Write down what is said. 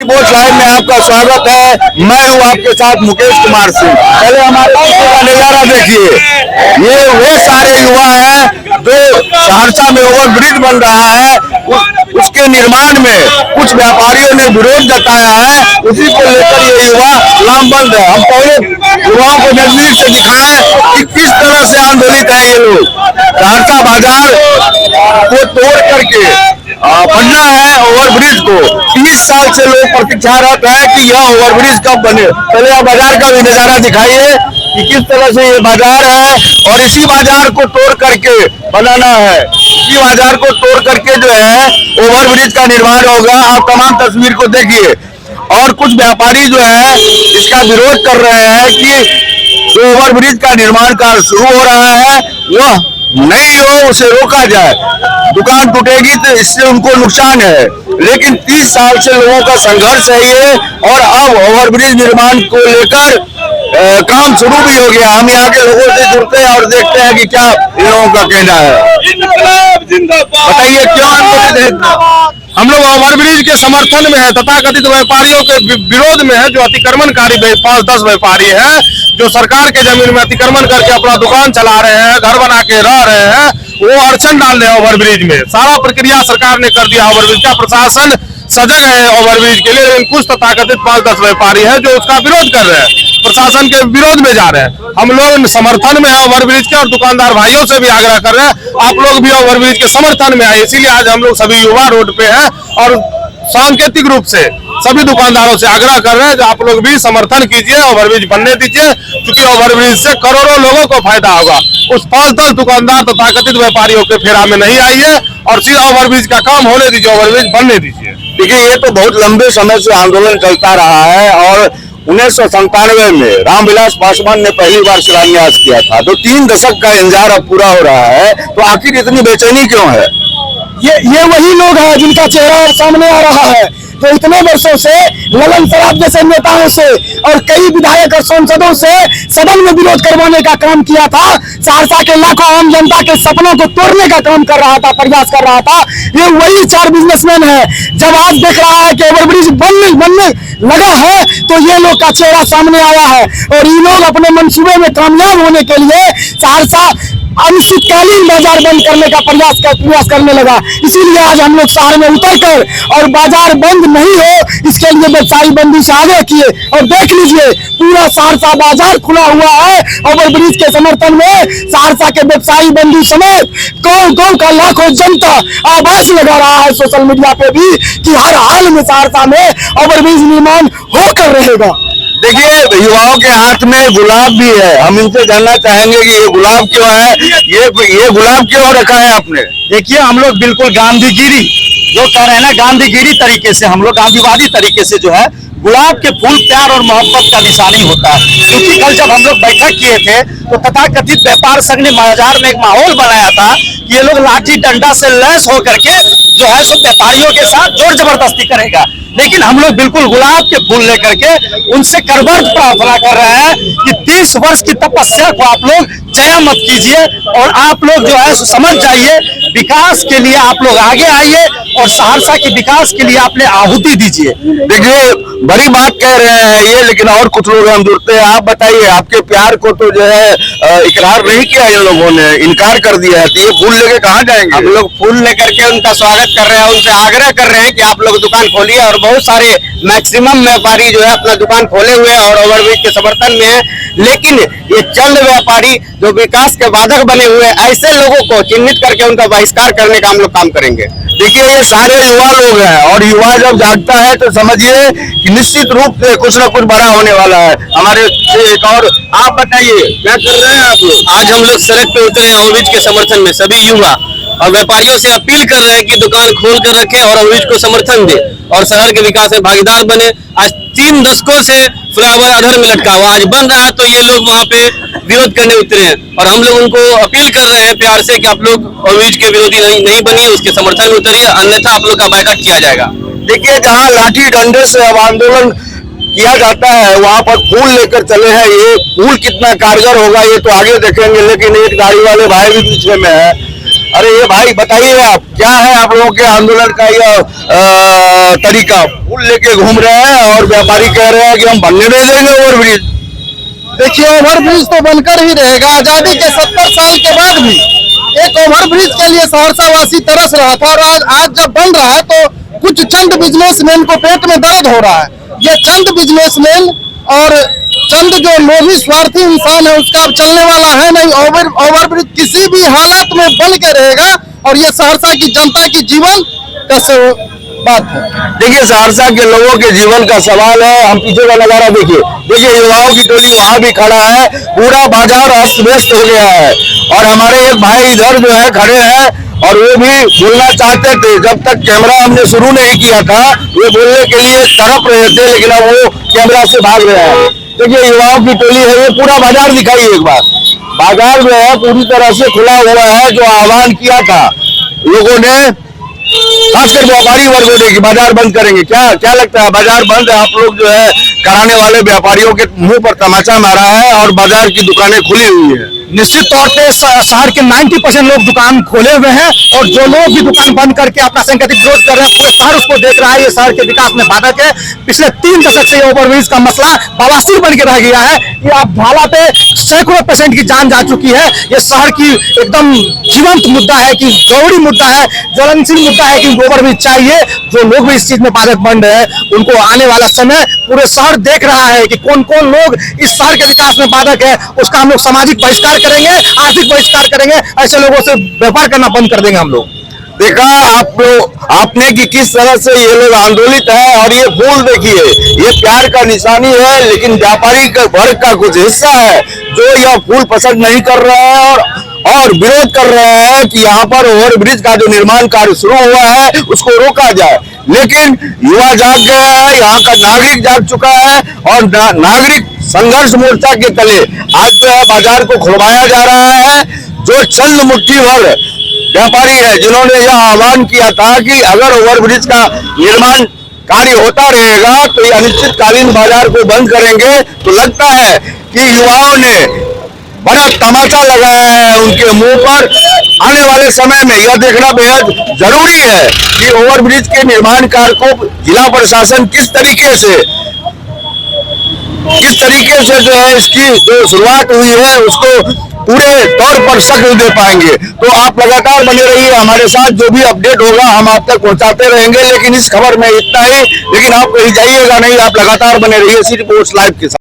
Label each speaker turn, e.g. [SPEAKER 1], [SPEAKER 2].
[SPEAKER 1] Post live में आपका स्वागत है। मैं हूं आपके साथ मुकेश कुमार सिंह। पहले हमारे पीछे का नजारा देखिए, ये वो सारे युवा हैं जो सहरसा में ओवरब्रिज बन रहा है उसके निर्माण में कुछ व्यापारियों ने विरोध जताया है, उसी को लेकर ये युवा लामबंद है। हम पहले युवाओं को नजदीक से दिखाएं कि किस तरह से आंदोलित है ये लोग। सहरसा बाजार को तोड़ करके बनना है ओवरब्रिज को। 30 साल से लोग प्रतीक्षारत है कि यह ओवरब्रिज कब बने। पहले आप बाजार का भी नजारा दिखाइए कि किस तरह से ये बाजार है और इसी बाजार को तोड़ करके बनाना है। इसी बाजार को तोड़ करके जो है ओवरब्रिज का निर्माण होगा। आप तमाम तस्वीर को देखिए और कुछ व्यापारी जो है इसका विरोध कर रहे हैं कि जो ओवरब्रिज का निर्माण कार्य शुरू हो रहा है वह नहीं हो, उसे रोका जाए। दुकान टूटेगी तो इससे उनको नुकसान है, लेकिन 30 साल से लोगों का संघर्ष है ये। और अब ओवरब्रिज निर्माण को लेकर काम शुरू भी हो गया। हम यहाँ के लोगों से जुड़ते हैं और देखते हैं कि क्या इन लोगों का कहना है। बताइए क्यों आंदोलित है?
[SPEAKER 2] हम लोग ओवरब्रिज के समर्थन में है, तथाकथित व्यापारियों के विरोध में है। जो अतिक्रमणकारी 5-10 व्यापारी हैं जो सरकार के जमीन में अतिक्रमण करके अपना दुकान चला रहे हैं, घर बना के रह रहे हैं, वो अड़चन डाल रहे हैं ओवरब्रिज में। सारा प्रक्रिया सरकार ने कर दिया ओवरब्रिज का, प्रशासन सजग है ओवरब्रिज के लिए, लेकिन कुछ तथाकथित 5-10 व्यापारी हैं जो उसका विरोध कर रहे हैं, प्रशासन के विरोध में जा रहे हैं। हम लोग समर्थन में है ओवरब्रिज के और दुकानदार भाइयों से भी आग्रह कर रहे हैं आप लोग भी ओवरब्रिज के समर्थन में आए। इसीलिए आज हम लोग सभी युवा रोड पे हैं और सांकेतिक रूप से सभी दुकानदारों से आग्रह कर रहे हैं कि आप लोग भी समर्थन कीजिए, ओवरब्रिज बनने दीजिए, क्योंकि ओवरब्रिज से करोड़ों लोगों को फायदा होगा। उस 5-10 दुकानदार तथाकथित व्यापारियों के फेरा में नहीं आइए और सीधा ओवरब्रिज का काम होने दीजिए, ओवरब्रिज बनने दीजिए।
[SPEAKER 1] देखिए, ये तो बहुत लंबे समय से आंदोलन चलता रहा है और 1997 में रामविलास पासवान ने पहली बार शिलान्यास किया था। तो 3 दशक का इंतजार अब पूरा हो रहा है, तो आखिर इतनी बेचैनी क्यों है?
[SPEAKER 3] ये वही लोग हैं जिनका चेहरा सामने आ रहा है, जो इतने वर्षों से ललन सराफ जैसे नेताओं से और कई विधायक और सांसदों से सदन में विरोध करवाने का काम किया था। सहरसा के लाखों आम जनता के सपनों को तोड़ने का काम कर रहा था, प्रयास कर रहा था। ये वही 4 बिजनेसमैन है। जब आज देख रहा है कि ओवरब्रिज बनने लगा है तो ये लोग का चेहरा सामने आया है और ये लोग अपने मंसूबे में कामयाब होने के लिए सहरसा अनिश्चितकालीन बाजार बंद करने का प्रयास करने लगा। इसीलिए आज हम लोग शहर में उतरकर और बाजार बंद नहीं हो इसके लिए व्यवसायी बंदी से आगे किए। और देख लीजिए पूरा सहरसा बाजार खुला हुआ है ओवरब्रिज के समर्थन में। सहरसा के व्यवसायी बंदी समेत गांव का लाखों जनता आवाज लगा रहा है सोशल मीडिया पे भी कि हर हाल में सहरसा में ओवरब्रिज निर्माण होकर रहेगा।
[SPEAKER 1] देखिए, युवाओं के हाथ में गुलाब भी है। हम इनसे जानना चाहेंगे कि ये गुलाब क्यों है, ये गुलाब क्यों रखा है आपने?
[SPEAKER 4] देखिए, हम लोग बिल्कुल गांधीगिरी जो कह रहे हैं ना, गांधीगिरी तरीके से हम लोग गांधीवादी तरीके से जो है गुलाब के फूल प्यार और मोहब्बत का निशानी होता है। क्योंकि कल जब हम लोग बैठक किए थे तो तथाकथित व्यापार संघ ने बाजार में एक माहौल बनाया था कि ये लोग लाठी डंडा से लैस होकर के जो है सो व्यापारियों के साथ जोर जबरदस्ती करेगा, लेकिन हम लोग बिल्कुल गुलाब के फूल लेकर के उनसे करबद्ध प्रार्थना कर रहे हैं कि 30 वर्ष की तपस्या को आप लोग जया मत कीजिए और आप लोग जो है समझ जाइए, विकास के लिए आप लोग आगे आइए और सहरसा के विकास के लिए आपने आहुति दीजिए।
[SPEAKER 1] देखिए, बड़ी बात कह रहे हैं ये, लेकिन और कुछ लोग हम जुड़ते हैं। आप बताइए, आपके प्यार को तो जो है इकरार नहीं किया इन लोगों ने, इनकार कर दिया है, तो ये फूल लेके कहाँ जाएंगे?
[SPEAKER 4] हम लोग फूल लेकर के उनका स्वागत कर रहे हैं, उनसे आग्रह कर रहे हैं कि आप लोग दुकान खोलिए। और बहुत सारे मैक्सिमम व्यापारी जो है अपना दुकान खोले हुए हैं और ओवरब्रिज के समर्थन में है, लेकिन ये चंद व्यापारी जो विकास के बाधक बने हुए हैं, ऐसे लोगों को चिन्हित करके उनका बहिष्कार करने का हम लोग काम करेंगे।
[SPEAKER 1] देखिए, ये सारे युवा लोग हैं और युवा जब जागता है तो समझिए कि निश्चित रूप से कुछ न कुछ बड़ा होने वाला है। हमारे एक और आप बताइए क्या कर रहे हैं आप लोग?
[SPEAKER 5] आज हम लोग सड़क पे उतरे हैं ओवरब्रिज के समर्थन में। सभी युवा और व्यापारियों से अपील कर रहे हैं कि दुकान खोल कर रखें और ओवरब्रिज को समर्थन दें और शहर के विकास में भागीदार बने। आज 3 दशकों से फ्लावर अधर में लटका हुआ, आज बन रहा तो ये लोग वहाँ पे विरोध करने उतरे हैं और हम लोग उनको अपील कर रहे हैं प्यार से कि आप लोग ओवरब्रिज के विरोधी नहीं बनिए, उसके समर्थन में उतरिए, अन्यथा आप लोग का बायकॉट किया जाएगा।
[SPEAKER 1] देखिए, जहाँ लाठी डंडे से अब आंदोलन किया जाता है वहाँ पर फूल लेकर चले हैं। ये फूल कितना कारगर होगा ये तो आगे देखेंगे, लेकिन एक गाड़ी वाले भाई भी पीछे में है। अरे ये भाई बताइए आप, क्या है आप लोगों के आंदोलन का यह तरीका? पुल लेके घूम रहे हैं और व्यापारी कह रहे हैं कि हम बनने नहीं देंगे ओवरब्रिज।
[SPEAKER 2] देखिए, ओवरब्रिज तो बनकर ही रहेगा। आजादी के 70 साल के बाद भी एक ओवरब्रिज के लिए सहरसा वासी तरस रहा था, और आज जब बन रहा है तो कुछ चंद बिजनेसमैन को पेट में दर्द हो रहा है। ये चंद बिजनेसमैन और चंद जो लोभी स्वार्थी इंसान है उसका अब चलने वाला है नहीं। ओवरब्रिज किसी भी हालत में बन के रहेगा, और ये सहरसा की जनता की जीवन का बात है।
[SPEAKER 1] देखिए, सहरसा के लोगों के जीवन का सवाल है। हम पीछे का नजारा देखिए, युवाओं की टोली वहां भी खड़ा है, पूरा बाजार अस्त व्यस्त हो गया है। और हमारे एक भाई इधर जो है खड़े हैं, और वो भी बोलना चाहते थे, जब तक कैमरा हमने शुरू नहीं किया था ये बोलने के लिए तड़प रहे थे, लेकिन अब वो कैमरा से भाग रहे हैं। देखिए, युवाओं की टोली है, ये पूरा बाजार दिखाइए एक बार। बाजार जो है पूरी तरह से खुला हुआ है। जो आह्वान किया था लोगों ने, खासकर व्यापारी वर्गों ने कि बाजार बंद करेंगे, क्या लगता है बाजार बंद है? आप लोग जो है कराने वाले व्यापारियों के मुंह पर तमाचा मारा है और बाजार की दुकानें खुली हुई है।
[SPEAKER 3] निश्चित तौर पे शहर के 90% लोग दुकान खोले हुए हैं, और जो लोग भी दुकान बंद करके अपना संगठित विरोध कर रहे हैं, पूरे शहर उसको देख रहा है। ये शहर के विकास में बाधक है। पिछले 3 दशक से ये ओवरब्रिज का मसला बवासीर बन के रह गया है। ये आप भाला पे सैकड़ों पेशेंट की जान जा चुकी है। ये शहर की एकदम जीवंत मुद्दा है, कि गौरी मुद्दा है, ज्वलनशील मुद्दा है कि ओवरब्रिज चाहिए। जो लोग भी इस चीज में बाधक बन रहे हैं, उनको आने वाला समय पूरे शहर देख रहा है कि कौन कौन लोग इस शहर के विकास में बाधक है। उसका हम लोग सामाजिक बहिष्कार करेंगे, आर्थिक बहिष्कार करेंगे। ऐसे लोगों से व्यापार करना बंद कर देंगे हम लोग।
[SPEAKER 1] देखा आपने कि किस तरह से ये लोग आंदोलित है। और ये फूल देखिए, ये प्यार का निशानी है, लेकिन व्यापारी का वर्ग का कुछ हिस्सा है जो यह फूल पसंद नहीं कर रहा है और विरोध कर रहे हैं कि यहाँ पर ओवरब्रिज का जो निर्माण कार्य शुरू हुआ है उसको रोका जाए। लेकिन युवा जाग गया है, यहाँ का नागरिक जाग चुका है, और नागरिक संघर्ष मोर्चा के तले आज जो है बाजार को खुलवाया जा रहा है। जो चंद मुट्ठी भर व्यापारी है जिन्होंने यह आह्वान किया था कि अगर ओवरब्रिज का निर्माण कार्य होता रहेगा तो ये अनिश्चितकालीन बाजार को बंद करेंगे, तो लगता है कि युवाओं ने बड़ा तमाचा लगाया है उनके मुंह पर। आने वाले समय में यह देखना बेहद जरूरी है कि ओवरब्रिज के निर्माण कार्य को जिला प्रशासन किस तरीके से जो है इसकी जो शुरुआत हुई है उसको पूरे तौर पर शक्ल दे पाएंगे। तो आप लगातार बने रहिए हमारे साथ, जो भी अपडेट होगा हम आप तक पहुंचाते रहेंगे। लेकिन इस खबर में इतना ही, लेकिन आप कहीं जाइएगा नहीं, आप लगातार बने रहिए सी रिपोर्ट्स लाइव के साथ।